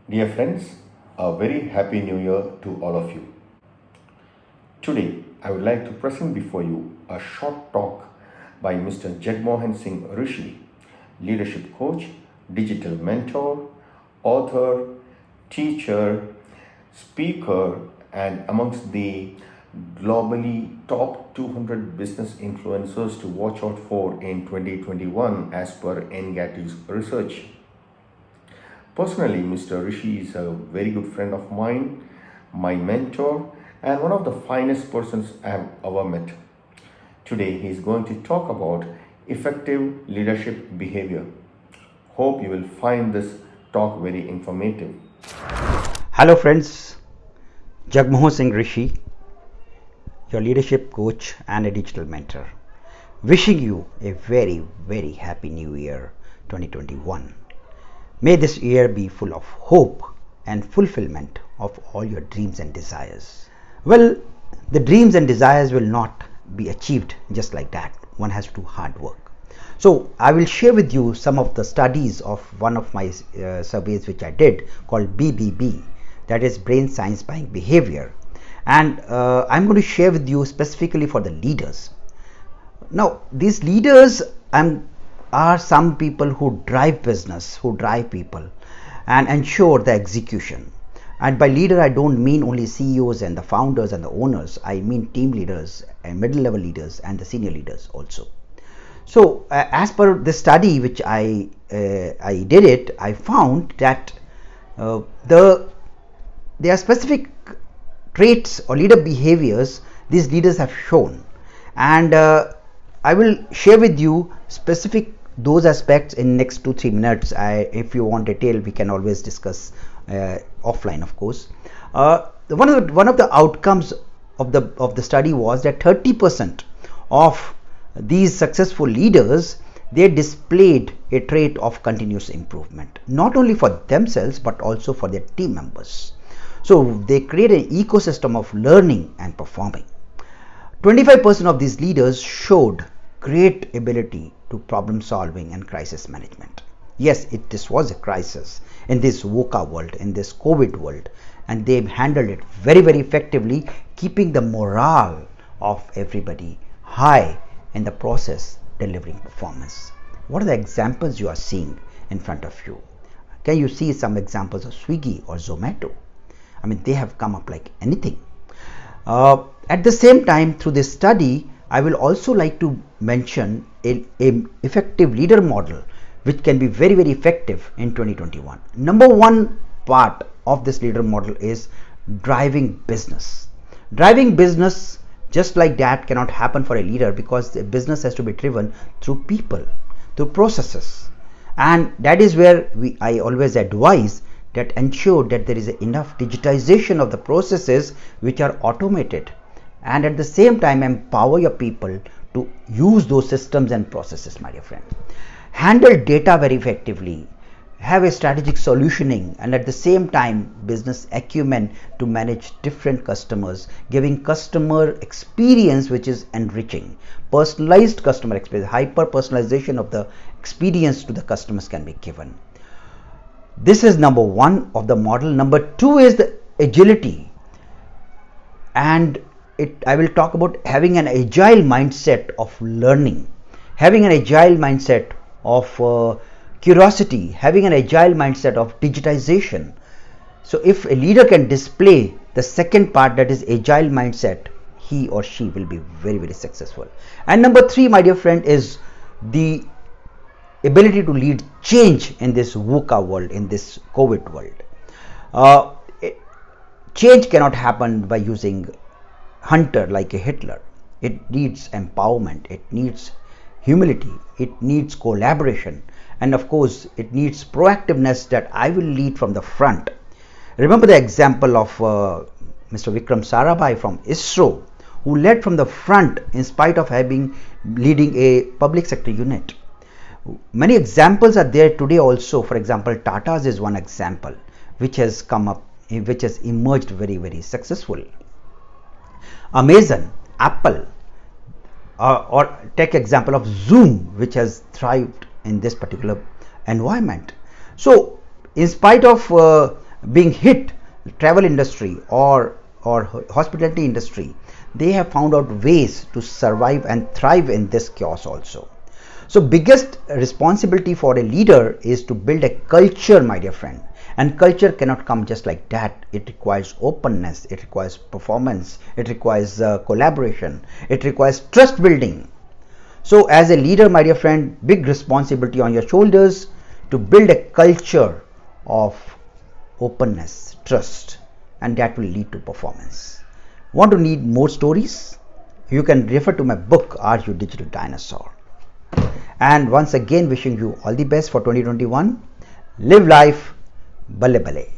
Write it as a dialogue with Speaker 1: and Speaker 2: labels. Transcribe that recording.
Speaker 1: Dear friends, a very happy new year to all of you. Today, I would like to present before you a short talk by Mr. Jagmohan Singh Rishi, leadership coach, digital mentor, author, teacher, speaker, and amongst the globally top 200 business influencers to watch out for in 2021 as per Engati's research. Personally, Mr. Rishi is a very good friend of mine, my mentor, and one of the finest persons I have ever met. Today, he is going to talk about effective leadership behavior. Hope you will find this talk very informative.
Speaker 2: Hello friends, Jagmohan Singh Rishi, your leadership coach and a digital mentor. Wishing you a very happy new year 2021. May this year be full of hope and fulfillment of all your dreams and desires. Well, the dreams and desires will not be achieved just like that. One has to do hard work. So I will share with you some of the studies of one of my surveys which I did called BBB, that is Brain Science Buying Behavior, and I'm going to share with you specifically for the leaders. Now these leaders are some people who drive business, who drive people and ensure the execution. And by leader I don't mean only CEOs and the founders and the owners. I mean team leaders and middle level leaders and the senior leaders also. So as per the study which I did it, I found that there are specific traits or leader behaviors these leaders have shown, and I will share with you specific those aspects in next 2-3 minutes. If you want detail, we can always discuss offline, of course. One of the outcomes of the study was that 30% of these successful leaders, they displayed a trait of continuous improvement, not only for themselves but also for their team members. So they create an ecosystem of learning and performing. 25% of these leaders showed great ability to problem solving and crisis management. Yes, this was a crisis in this VUCA world, in this COVID world, and they handled it very effectively, keeping the morale of everybody high, in the process delivering performance. What are the examples you are seeing in front of you? Can you see some examples of Swiggy or Zomato? I mean, they have come up like anything. At the same time, through this study, I will also like to mention a effective leader model which can be very effective in 2021. Number one part of this leader model is driving business. Driving business just like that cannot happen for a leader, because the business has to be driven through people, through processes, and that is where I always advise that ensure that there is enough digitization of the processes which are automated, and at the same time empower your people to use those systems and processes, my dear friend. Handle data very effectively, have a strategic solutioning, and at the same time business acumen to manage different customers, giving customer experience which is enriching, personalized customer experience, hyper personalization of the experience to the customers can be given. This is number one of the model. Number two is the agility, and I will talk about having an agile mindset of learning, having an agile mindset of curiosity, having an agile mindset of digitization. So if a leader can display the second part, that is agile mindset, he or she will be very successful. And number three, my dear friend, is the ability to lead change in this VUCA world, in this COVID world. Change cannot happen by using hunter like a Hitler. It needs empowerment, it needs humility, it needs collaboration, and of course it needs proactiveness, that I will lead from the front. Remember the example of Mr. Vikram Sarabhai from ISRO, who led from the front in spite of leading a public sector unit. Many examples are there today also. For example, Tata's is one example which has come up, which has emerged very successful. Amazon, Apple, or take example of Zoom, which has thrived in this particular environment. So in spite of being hit, travel industry or hospitality industry, they have found out ways to survive and thrive in this chaos also. So biggest responsibility for a leader is to build a culture, my dear friend. And culture cannot come just like that. It requires openness, it requires performance, it requires collaboration, it requires trust building. So as a leader, my dear friend, big responsibility on your shoulders to build a culture of openness, trust, and that will lead to performance. Want to need more stories? You can refer to my book, Are You Digital Dinosaur? And once again, wishing you all the best for 2021. Live life, balle balle.